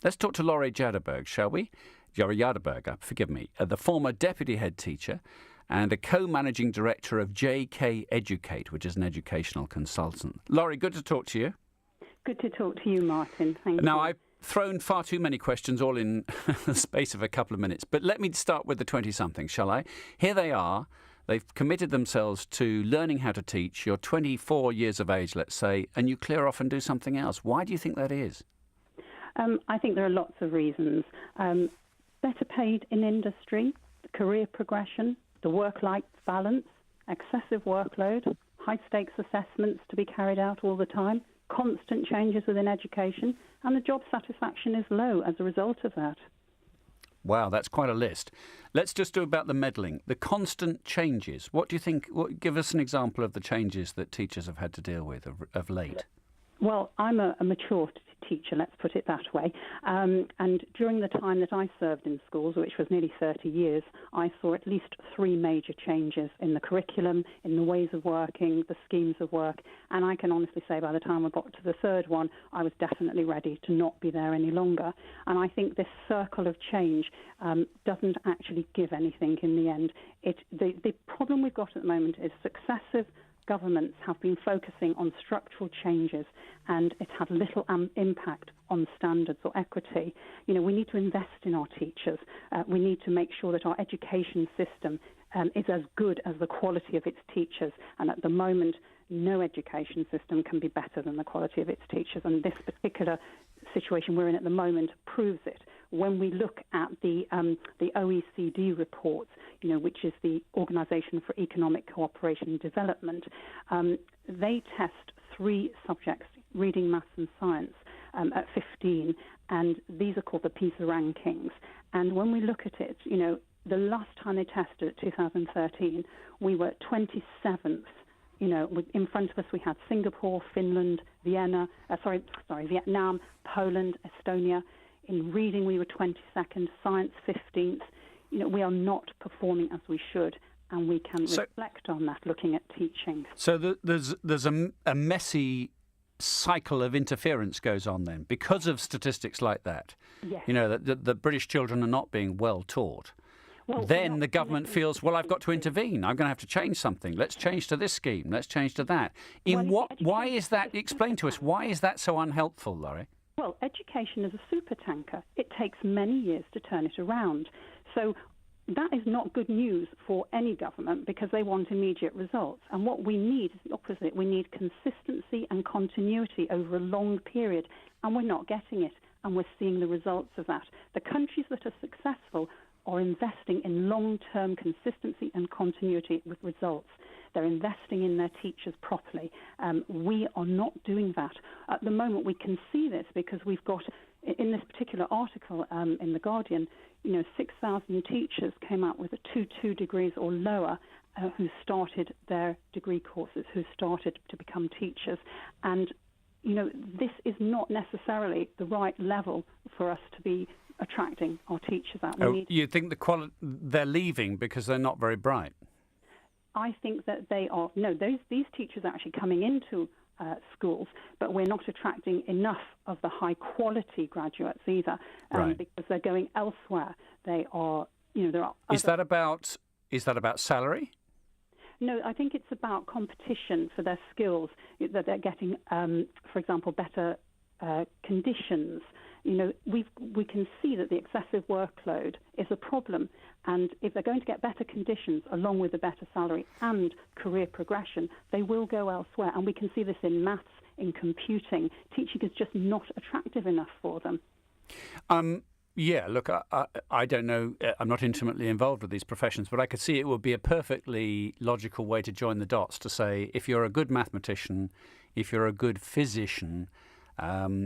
Let's talk to Lorrae Jaderberg, shall we? Jaderberg, forgive me, the former deputy head teacher and a co-managing director of JK Educate, which is an educational consultant. Lorrae, good to talk to you. Good to talk to you, Martin. Thank you. Now, I've thrown far too many questions all in the space of a couple of minutes, but let me start with the 20-somethings, shall I? Here they are. They've committed themselves to learning how to teach. You're 24 years of age, let's say, and you clear off and do something else. Why do you think that is? I think there are lots of reasons. Better paid in industry, career progression, the work-life balance, excessive workload, high-stakes assessments to be carried out all the time, constant changes within education, and the job satisfaction is low as a result of that. Wow, that's quite a list. Let's just do about the meddling, the constant changes. What do you think? Give us an example of the changes that teachers have had to deal with of late. Well, I'm a mature teacher, let's put it that way. And during the time that I served in schools, which was nearly 30 years, I saw at least 3 major changes in the curriculum, in the ways of working, the schemes of work. And I can honestly say by the time I got to the third one, I was definitely ready to not be there any longer. And I think this circle of change doesn't actually give anything in the end. The problem we've got at the moment is successive governments have been focusing on structural changes, and it's had little impact on standards or equity. You know, we need to invest in our teachers. We need to make sure that our education system is as good as the quality of its teachers. And at the moment, no education system can be better than the quality of its teachers. And this particular situation we're in at the moment proves it. When we look at the OECD reports, you know, which is the Organization for Economic Cooperation and Development, they test 3 subjects, reading, maths and science, at 15, and these are called the PISA rankings. And when we look at it, you know, the last time they tested it, 2013, we were 27th. You know, in front of us we had Singapore, Finland, Vietnam, Poland, Estonia. In reading we were 22nd, science 15th. You know, we are not performing as we should, and we can reflect on that looking at teaching. So there's a messy cycle of interference goes on then because of statistics like that. Yes. You know, that the British children are not being well taught. Well, then the government feels, well, I've got to intervene. I'm going to have to change something. Let's change to this scheme. Let's change to that. Why is that? Explain to us, why is that so unhelpful, Lorrae? Well, education is a supertanker. It takes many years to turn it around. So that is not good news for any government because they want immediate results. And what we need is the opposite. We need consistency and continuity over a long period, and we're not getting it, and we're seeing the results of that. The countries that are successful are investing in long-term consistency and continuity with results. They're investing in their teachers properly. We are not doing that. At the moment, we can see this because we've got, in this particular article in The Guardian, you know, 6,000 teachers came out with a 2 degrees or lower who started their degree courses, who started to become teachers. And, you know, this is not necessarily the right level for us to be attracting our teachers at. You think they're leaving because they're not very bright? I think that they are. No, these teachers are actually coming into schools, but we're not attracting enough of the high-quality graduates either, right. Because they're going elsewhere. They are, you know, there are. Is that about salary? No, I think it's about competition for their skills. That they're getting, for example, better conditions. You know, we can see that the excessive workload is a problem, and if they're going to get better conditions along with a better salary and career progression, they will go elsewhere. And we can see this in maths, in computing. Teaching is just not attractive enough for them. Yeah, look, I don't know. I'm not intimately involved with these professions, but I could see it would be a perfectly logical way to join the dots to say if you're a good mathematician, if you're a good physician,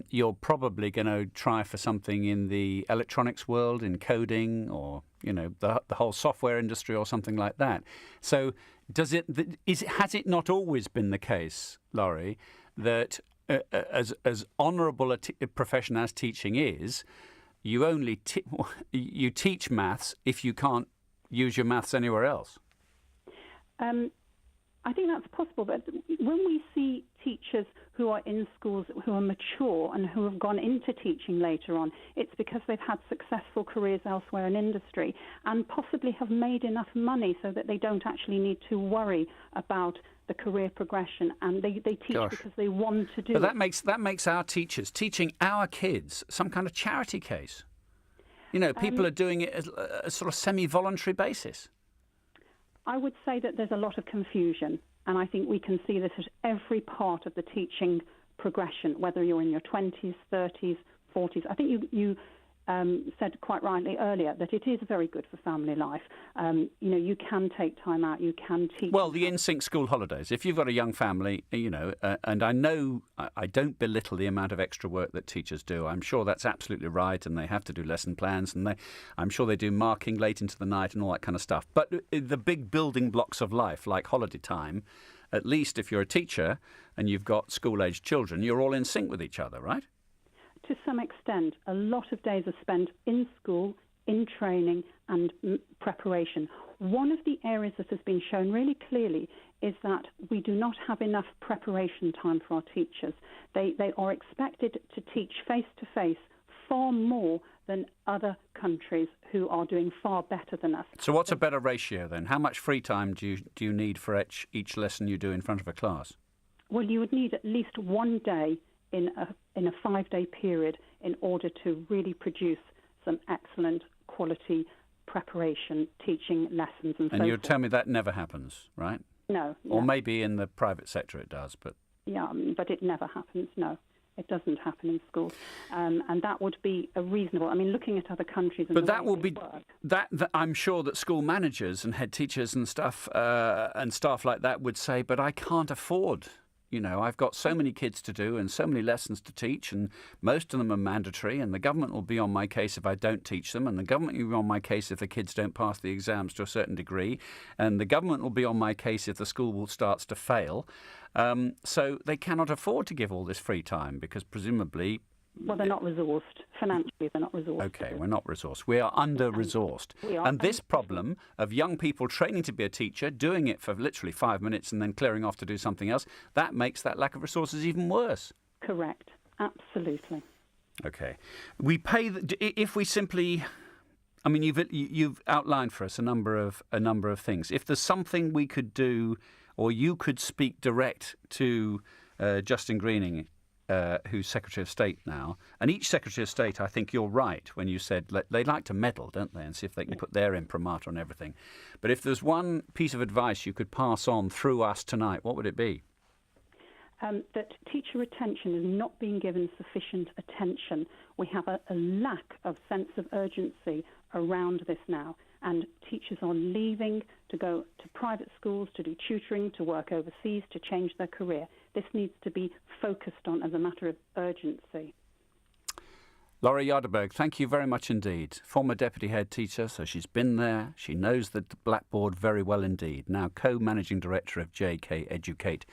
you're probably going to try for something in the electronics world, in coding, or you know the whole software industry or something like that. So, has it not always been the case, Lorrae, that as honourable a profession as teaching is, you only you teach maths if you can't use your maths anywhere else? I think that's possible, but when we see teachers who are in schools who are mature and who have gone into teaching later on, it's because they've had successful careers elsewhere in industry and possibly have made enough money so that they don't actually need to worry about the career progression, and they teach because they want to do it. But that makes our teachers teaching our kids some kind of charity case. You know, people are doing it as a sort of semi-voluntary basis. I would say that there's a lot of confusion, and I think we can see this at every part of the teaching progression, whether you're in your 20s, 30s, 40s. I think you said quite rightly earlier that it is very good for family life. You can take time out, you can teach. Well, the in-sync school holidays. If you've got a young family, and I know I don't belittle the amount of extra work that teachers do. I'm sure that's absolutely right, and they have to do lesson plans, and I'm sure they do marking late into the night and all that kind of stuff. But the big building blocks of life, like holiday time, at least if you're a teacher and you've got school-aged children, you're all in sync with each other, right? To some extent, a lot of days are spent in school, in training and preparation. One of the areas that has been shown really clearly is that we do not have enough preparation time for our teachers. They are expected to teach face-to-face far more than other countries who are doing far better than us. So what's a better ratio then? How much free time do you need for each lesson you do in front of a class? Well, you would need at least one day in a 5-day period in order to really produce some excellent quality preparation, teaching lessons and so forth. And you'd tell me that never happens, right? No. Or maybe in the private sector it does, but... Yeah, but it never happens, no. It doesn't happen in schools. And that would be a reasonable... I mean, looking at other countries... But that will be... That I'm sure that school managers and head teachers and stuff and staff like that would say, but I can't afford... I've got so many kids to do and so many lessons to teach, and most of them are mandatory, and the government will be on my case if I don't teach them, and the government will be on my case if the kids don't pass the exams to a certain degree, and the government will be on my case if the school starts to fail. So they cannot afford to give all this free time because presumably... Well, they're not resourced. Financially, they're not resourced. OK, we're not resourced. We are under-resourced. And this problem of young people training to be a teacher, doing it for literally 5 minutes and then clearing off to do something else, that makes that lack of resources even worse. Correct. Absolutely. OK. We pay... if we simply... I mean, you've outlined for us a number of things. If there's something we could do, or you could speak direct to Justin Greening, who's Secretary of State now. And each Secretary of State, I think you're right when you said they like to meddle, don't they, and see if they can put their imprimatur on everything. But if there's one piece of advice you could pass on through us tonight, what would it be? That teacher retention is not being given sufficient attention. We have a lack of sense of urgency around this now. And teachers are leaving to go to private schools, to do tutoring, to work overseas, to change their career. This needs to be focused on as a matter of urgency. Lorrae Yaderberg, thank you very much indeed. Former Deputy Head Teacher, so she's been there. She knows the blackboard very well indeed. Now co-Managing Director of JK Educate.